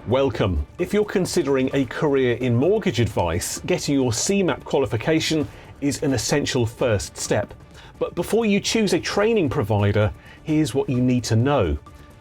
Welcome. If you're considering a career in mortgage advice, getting your CeMAP qualification is an essential first step. But before you choose a training provider, here's what you need to know.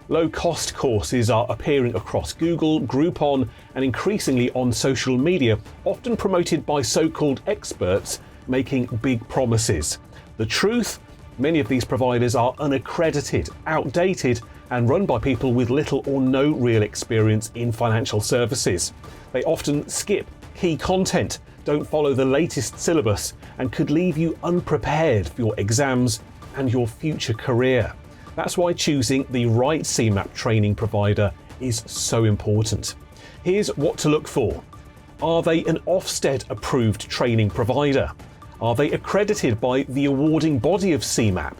Low-cost courses are appearing across Google, Groupon, and increasingly on social media, often promoted by so-called experts making big promises. The truth? Many of these providers are unaccredited, outdated, and run by people with little or no real experience in financial services. They often skip key content, don't follow the latest syllabus, and could leave you unprepared for your exams and your future career. That's why choosing the right CeMAP training provider is so important. Here's what to look for. Are they an Ofsted-approved training provider? Are they accredited by the awarding body of CeMAP?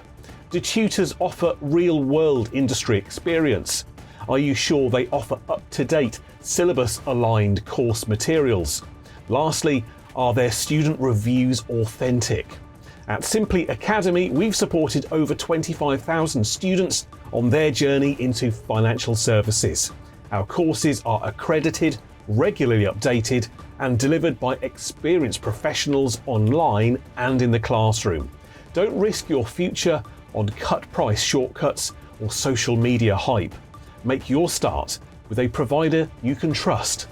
Do tutors offer real-world industry experience? Are you sure they offer up-to-date, syllabus-aligned course materials? Lastly, are their student reviews authentic? At Simply Academy, we've supported over 25,000 students on their journey into financial services. Our courses are accredited, regularly updated, and delivered by experienced professionals online and in the classroom. Don't risk your future on cut-price shortcuts or social media hype. Make your start with a provider you can trust.